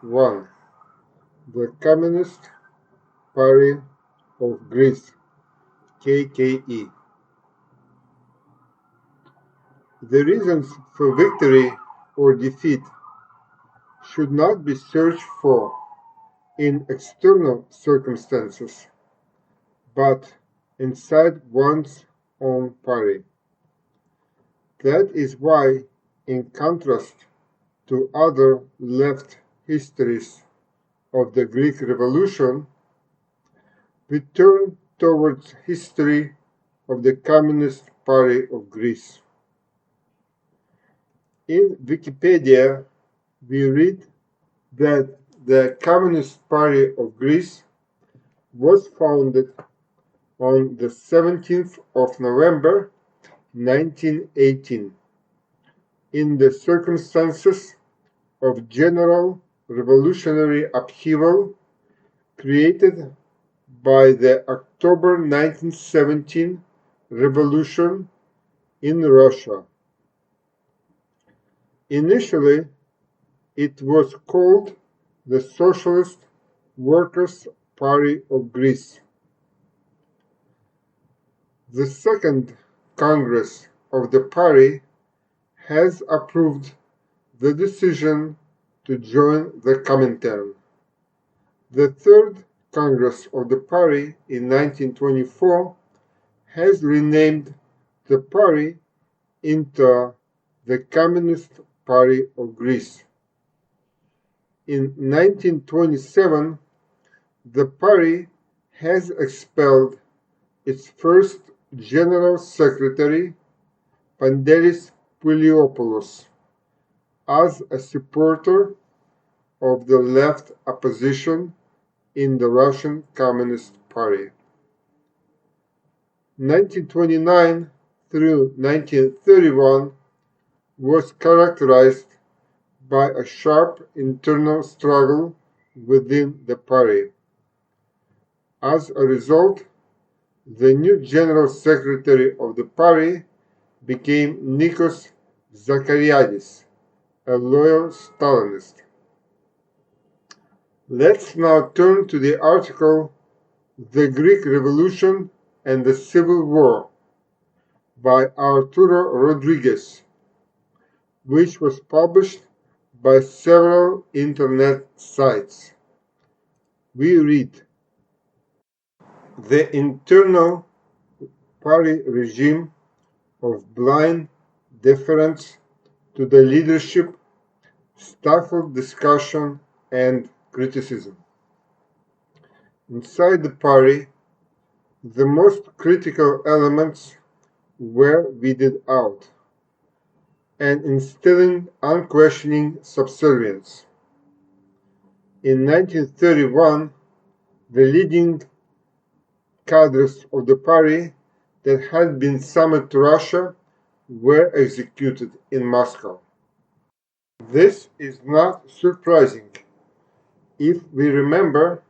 1. The Communist Party of Greece, KKE. The reasons for victory or defeat should not be searched for in external circumstances, but inside one's own party. That is why, in contrast to other left histories of the Greek Revolution, we turn towards history of the Communist Party of Greece. In Wikipedia, we read that the Communist Party of Greece was founded on the 17th of November 1918 in the circumstances of general revolutionary upheaval created by the October 1917 revolution in Russia. Initially, it was called the Socialist Workers' Party of Greece. The Second Congress of the party has approved the decision to join the Comintern. The Third Congress of the party in 1924 has renamed the party into the Communist Party of Greece. In 1927, the party has expelled its first General Secretary, Pandelis Pouliopoulos, as a supporter of the left opposition in the Russian Communist Party. 1929 through 1931 was characterized by a sharp internal struggle within the party. As a result, the new General Secretary of the party became Nikos Zachariadis, a loyal Stalinist. Let's now turn to the article The Greek Revolution and the Civil War by Arturo Rodriguez, which was published by several internet sites. We read, the internal party regime of blind deference to the leadership stifled discussion and criticism. Inside the party, the most critical elements were weeded out, and instilling unquestioning subservience. In 1931, the leading cadres of the party that had been summoned to Russia were executed in Moscow. This is not surprising if we remember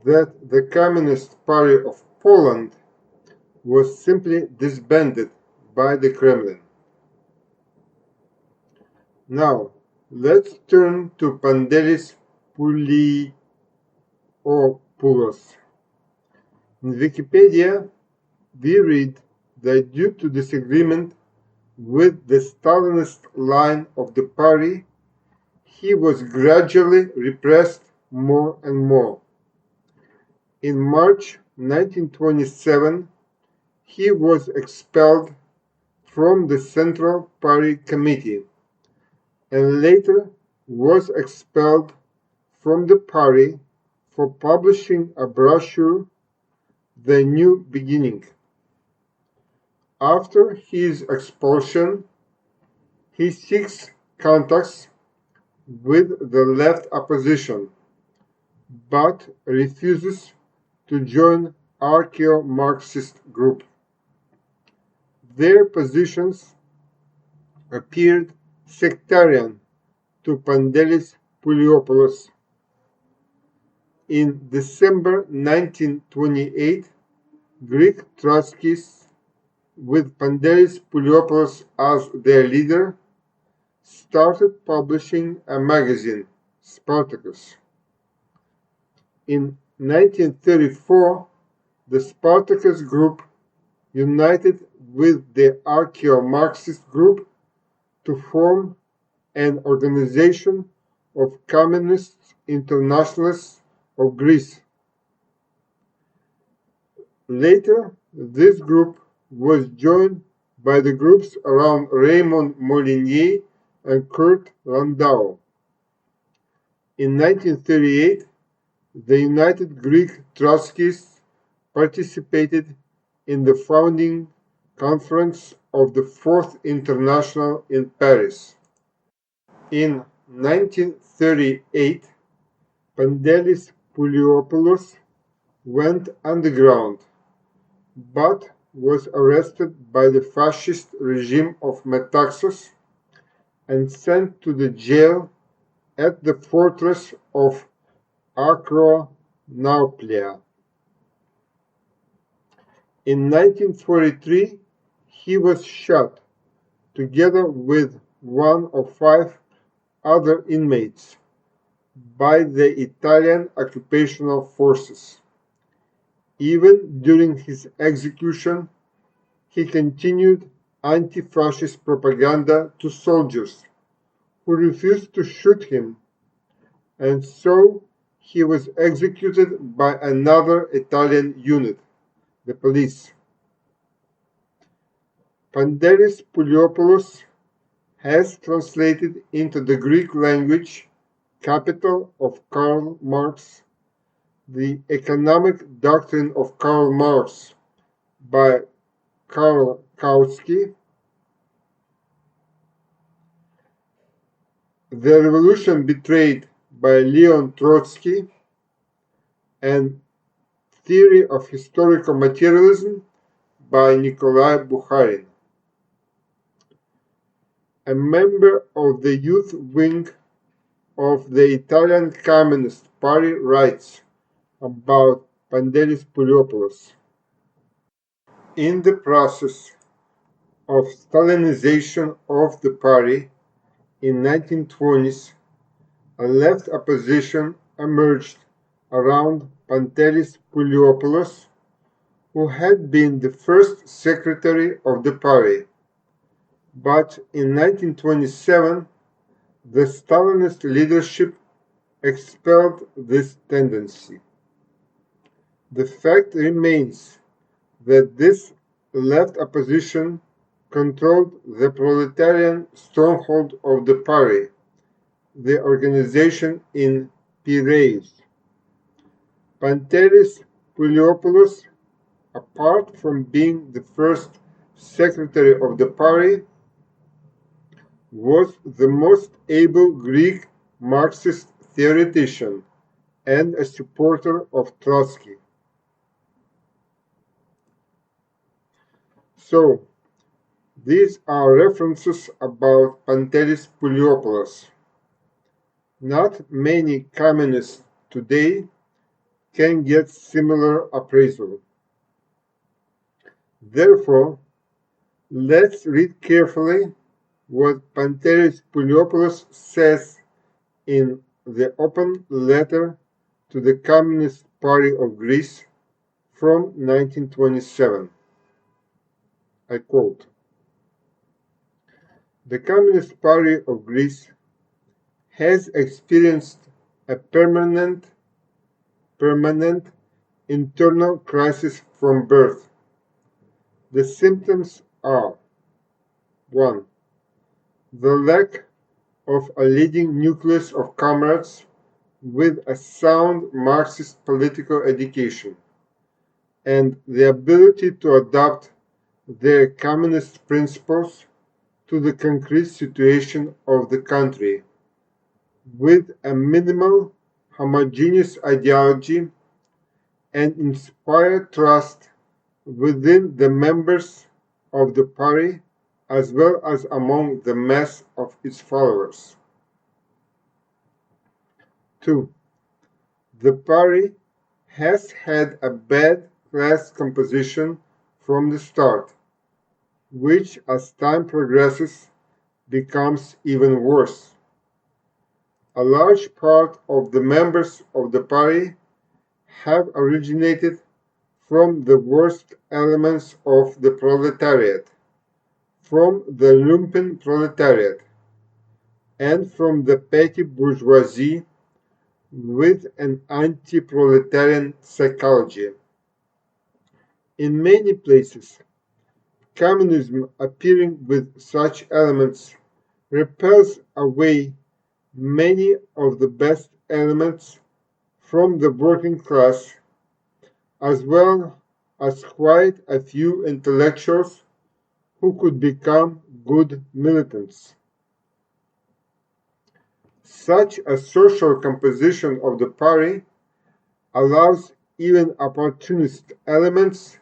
that the Communist Party of Poland was simply disbanded by the Kremlin. Now, let's turn to Pandelis Pouliopoulos. In Wikipedia, we read that due to disagreement with the Stalinist line of the party, he was gradually repressed more and more. In March 1927, he was expelled from the Central Party Committee and later was expelled from the party for publishing a brochure, The New Beginning. After his expulsion, he seeks contacts with the left opposition, but refuses to join archaeo-Marxist group. Their positions appeared sectarian to Pandelis Pouliopoulos. In December 1928, Greek Trotskyists, with Pandelis Pouliopoulos as their leader, started publishing a magazine Spartacus. In 1934, the Spartacus group united with the archaeo-Marxist group to form an organization of Communist Internationalists of Greece. Later, this group was joined by the groups around Raymond Molinier and Kurt Landau. In 1938, the United Greek Trotskyists participated in the founding conference of the Fourth International in Paris. In 1938, Pandelis Pouliopoulos went underground, but was arrested by the fascist regime of Metaxas and sent to the jail at the fortress of Acronauplia. In 1943, he was shot, together with one of 5 other inmates, by the Italian occupational forces. Even during his execution, he continued anti-fascist propaganda to soldiers who refused to shoot him, and so he was executed by another Italian unit, the police. Pandelis Pouliopoulos has translated into the Greek language Capital of Karl Marx, The Economic Doctrine of Karl Marx by Karl Kautsky, The Revolution Betrayed by Leon Trotsky, and Theory of Historical Materialism by Nikolai Bukharin. A member of the youth wing of the Italian Communist Party writes about Pandelis Pouliopoulos. In the process of Stalinization of the party in 1920s, a left opposition emerged around Pantelis Pouliopoulos, who had been the first secretary of the party. But in 1927, the Stalinist leadership expelled this tendency. The fact remains that this left opposition controlled the proletarian stronghold of the party, the organization in Piraeus. Pantelis Pouliopoulos, apart from being the first secretary of the party, was the most able Greek Marxist theoretician and a supporter of Trotsky. So, these are references about Pantelis Pouliopoulos. Not many communists today can get similar appraisal. Therefore, let's read carefully what Pantelis Pouliopoulos says in the open letter to the Communist Party of Greece from 1927. I quote, "The Communist Party of Greece has experienced a permanent internal crisis from birth. The symptoms are: 1. The lack of a leading nucleus of comrades with a sound Marxist political education, and the ability to adapt their communist principles to the concrete situation of the country, with a minimal homogeneous ideology and inspired trust within the members of the party as well as among the mass of its followers. 2. The party has had a bad class composition from the start, which as time progresses becomes even worse. A large part of the members of the party have originated from the worst elements of the proletariat, from the lumpen proletariat, and from the petty bourgeoisie with an anti-proletarian psychology. In many places, communism appearing with such elements repels away many of the best elements from the working class, as well as quite a few intellectuals who could become good militants. Such a social composition of the party allows even opportunist elements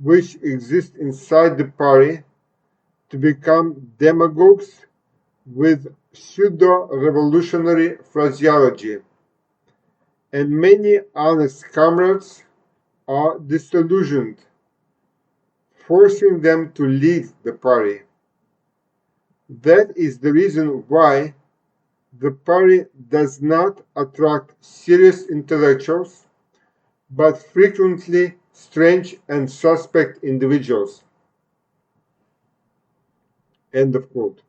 which exist inside the party to become demagogues with pseudo-revolutionary phraseology, and many honest comrades are disillusioned, forcing them to leave the party. That is the reason why the party does not attract serious intellectuals, but frequently strange and suspect individuals. End of quote.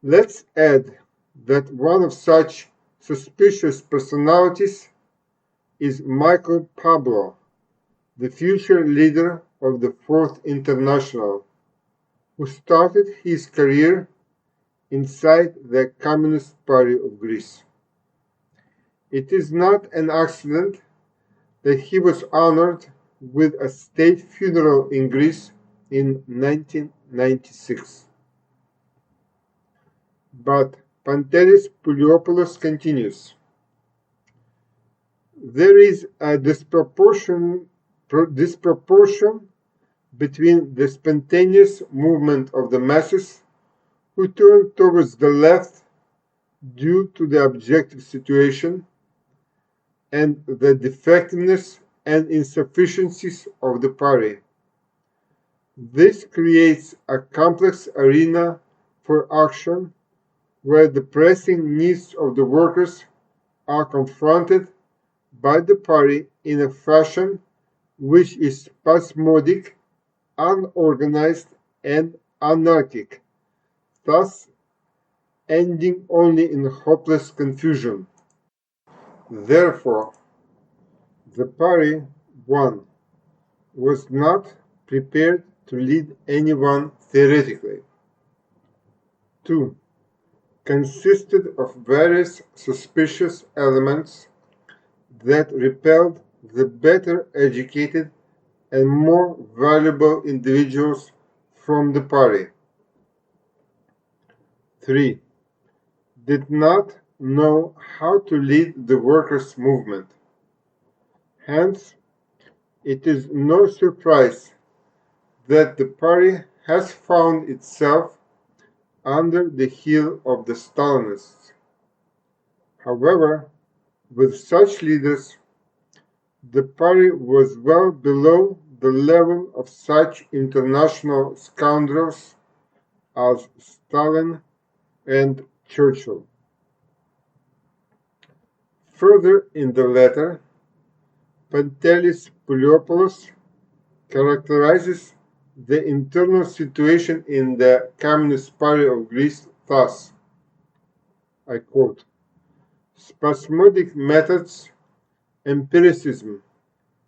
Let's add that one of such suspicious personalities is Michael Pablo, the future leader of the Fourth International, who started his career inside the Communist Party of Greece. It is not an accident that he was honored with a state funeral in Greece in 1996. But Pantelis Pouliopoulos continues. There is a disproportion between the spontaneous movement of the masses who turn towards the left due to the objective situation and the defectiveness and insufficiencies of the party. This creates a complex arena for action where the pressing needs of the workers are confronted by the party in a fashion which is spasmodic, unorganized, and anarchic, thus ending only in hopeless confusion. Therefore, the party, 1, was not prepared to lead anyone theoretically. 2, consisted of various suspicious elements that repelled the better educated and more valuable individuals from the party. 3, did not know how to lead the workers' movement. Hence, it is no surprise that the party has found itself under the heel of the Stalinists. However, with such leaders, the party was well below the level of such international scoundrels as Stalin and Churchill. Further in the letter, Pantelis Pouliopoulos characterizes the internal situation in the Communist Party of Greece thus, I quote, spasmodic methods, empiricism,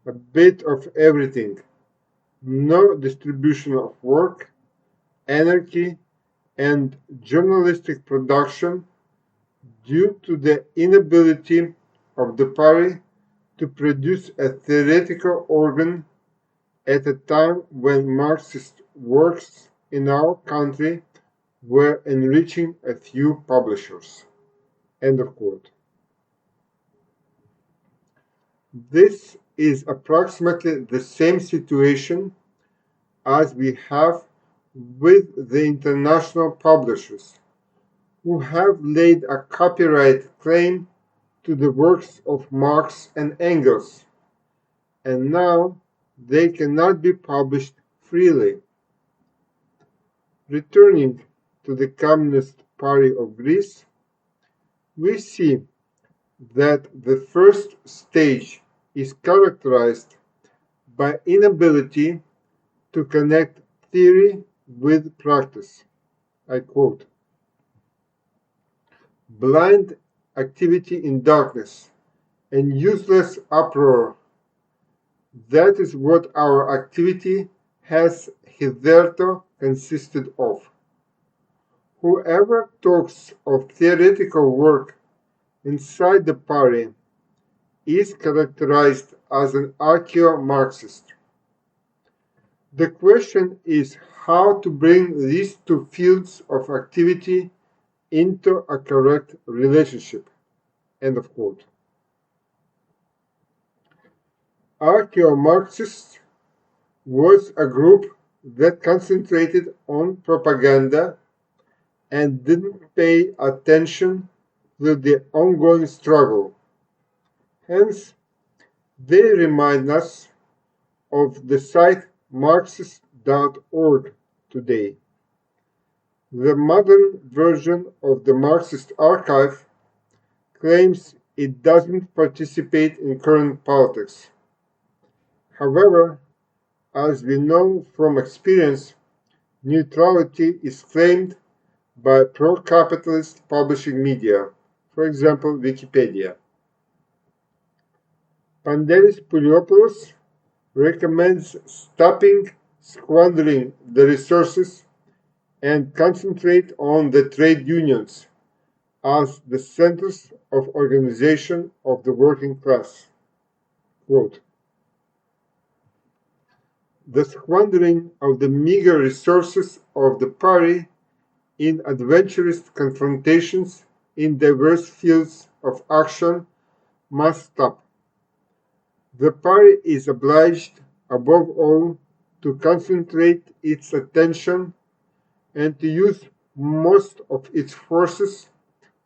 a bit of everything, no distribution of work, anarchy, and journalistic production due to the inability of the party to produce a theoretical organ at a time when Marxist works in our country were enriching a few publishers. End of quote. This is approximately the same situation as we have with the international publishers, who have laid a copyright claim to the works of Marx and Engels, and now they cannot be published freely. Returning to the Communist Party of Greece, We see that the first stage is characterized by inability to connect theory with practice. I quote, blind activity in darkness and useless uproar. That is what our activity has hitherto consisted of. Whoever talks of theoretical work inside the party is characterized as an archaeo-Marxist. The question is how to bring these two fields of activity into a correct relationship. End of quote. Archaeo-Marxists was a group that concentrated on propaganda and didn't pay attention to the ongoing struggle. Hence, they remind us of the site Marxist.org today. The modern version of the Marxist archive claims it doesn't participate in current politics. However, as we know from experience, neutrality is claimed by pro-capitalist publishing media, for example, Wikipedia. Pandelis Puliopoulos recommends stopping squandering the resources and concentrate on the trade unions as the centers of organization of the working class. Quote, the squandering of the meager resources of the party in adventurous confrontations in diverse fields of action must stop. The party is obliged, above all, to concentrate its attention and to use most of its forces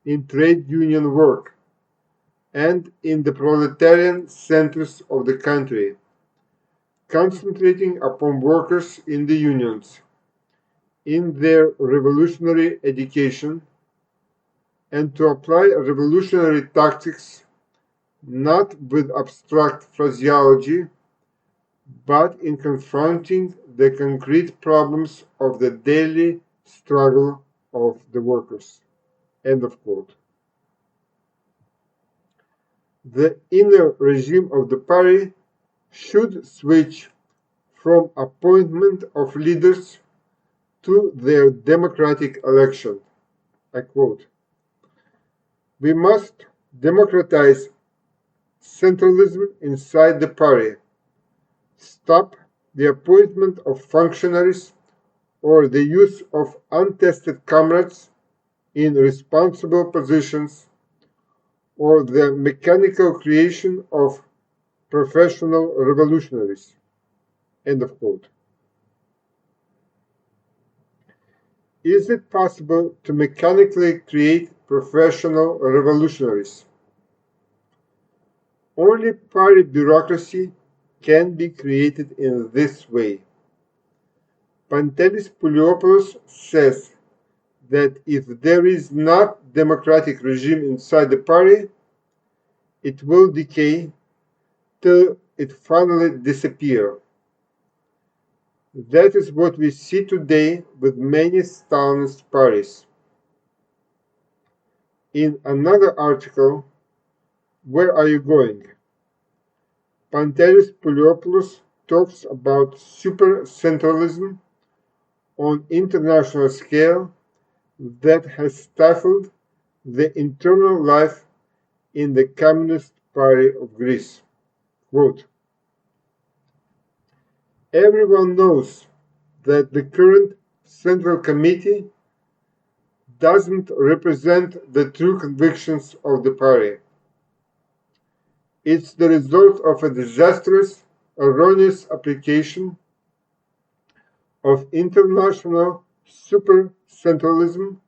in trade union work and in the proletarian centers of the country, concentrating upon workers in the unions, in their revolutionary education, and to apply revolutionary tactics not with abstract phraseology, but in confronting the concrete problems of the daily struggle of the workers. End of quote. The inner regime of the party should switch from appointment of leaders to their democratic election. I quote, we must democratize centralism inside the party, stop the appointment of functionaries or the use of untested comrades in responsible positions or the mechanical creation of professional revolutionaries. End of quote. Is it possible to mechanically create professional revolutionaries? Only party bureaucracy can be created in this way. Pantelis Puliopoulos says that if there is not democratic regime inside the party, it will decay till it finally disappears. That is what we see today with many Stalinist parties. In another article, Where Are You Going? Pantelis Puliopoulos talks about super-centralism on international scale that has stifled the internal life in the Communist Party of Greece. Quote, everyone knows that the current Central Committee doesn't represent the true convictions of the party. It's the result of a disastrous, erroneous application of international super-centralism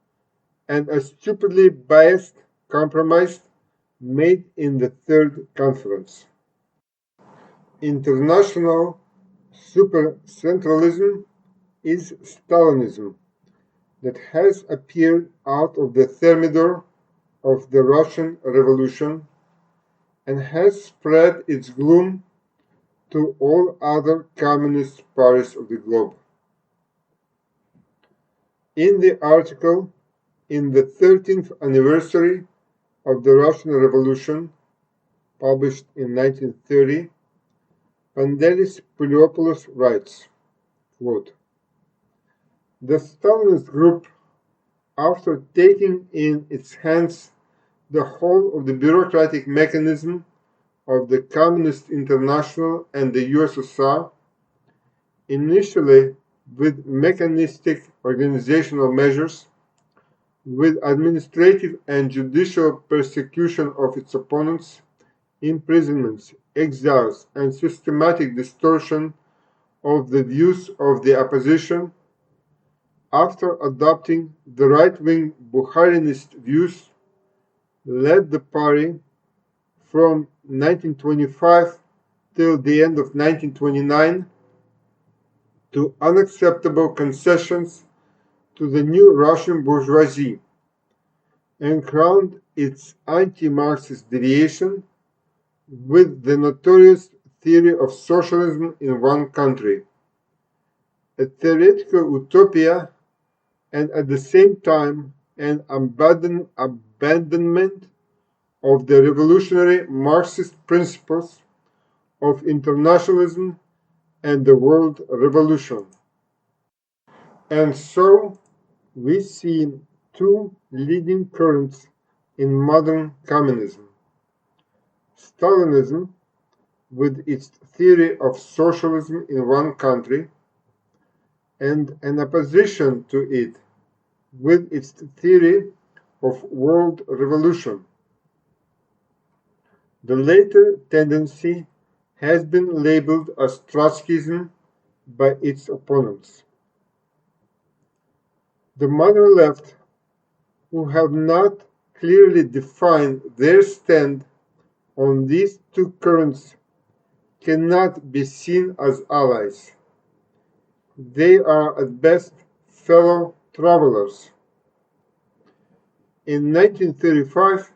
and a stupidly biased compromise made in the Third Conference. International super-centralism is Stalinism that has appeared out of the Thermidor of the Russian Revolution and has spread its gloom to all other communist parties of the globe. In the article, in the 13th anniversary of the Russian Revolution, published in 1930, Pandelis Puliopoulos writes, quote, "The Stalinist group, after taking in its hands the whole of the bureaucratic mechanism of the Communist International and the USSR, initially with mechanistic organizational measures, with administrative and judicial persecution of its opponents, imprisonments, exiles, and systematic distortion of the views of the opposition, after adopting the right-wing Bukharinist views, led the party from 1925 till the end of 1929 to unacceptable concessions to the new Russian bourgeoisie, and crowned its anti-Marxist deviation with the notorious theory of socialism in one country, a theoretical utopia and at the same time an abandonment of the revolutionary Marxist principles of internationalism and the world revolution. And so we see two leading currents in modern communism: Stalinism, with its theory of socialism in one country, and an opposition to it with its theory of world revolution. The latter tendency has been labeled as Trotskyism by its opponents. The modern left, who have not clearly defined their stand on these two currents, cannot be seen as allies. They are at best fellow travelers. In 1935,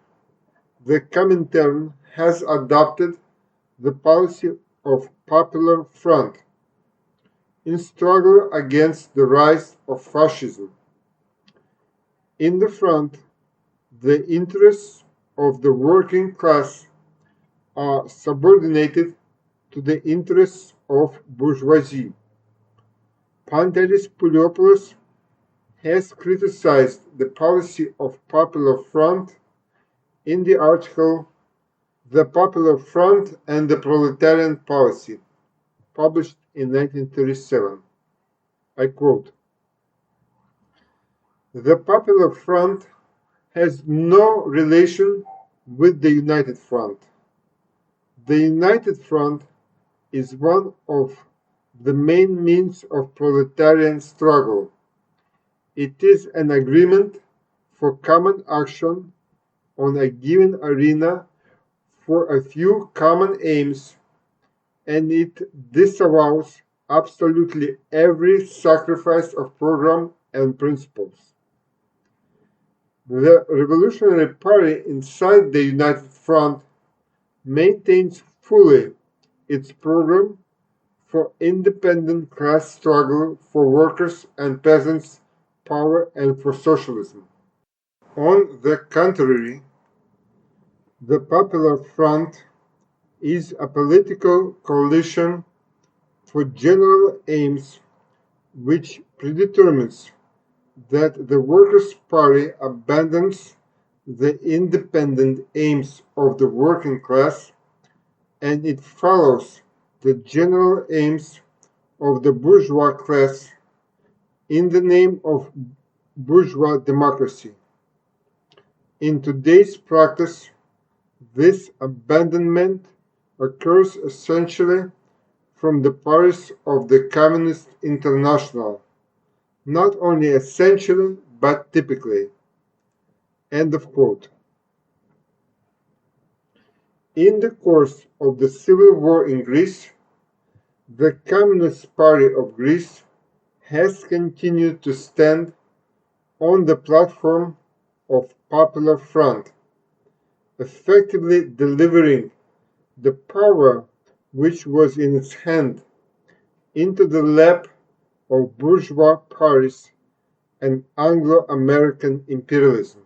the Comintern has adopted the policy of Popular Front in struggle against the rise of fascism. In the front, the interests of the working class are subordinated to the interests of bourgeoisie. Pantelis Puliopoulos has criticized the policy of Popular Front in the article "The Popular Front and the Proletarian Policy," published in 1937. I quote, "The Popular Front has no relation with the United Front. The United Front is one of the main means of proletarian struggle. It is an agreement for common action on a given arena for a few common aims, and it disavows absolutely every sacrifice of program and principles. The Revolutionary Party inside the United Front maintains fully its program for independent class struggle for workers and peasants' power and for socialism. On the contrary, the Popular Front is a political coalition for general aims which predetermines that the Workers' Party abandons the independent aims of the working class, and it follows the general aims of the bourgeois class in the name of bourgeois democracy. In today's practice, this abandonment occurs essentially from the parties of the Communist International, not only essentially, but typically." End of quote. In the course of the civil war in Greece, the Communist Party of Greece has continued to stand on the platform of Popular Front, effectively delivering the power which was in its hand into the lap of bourgeois Paris and Anglo-American imperialism.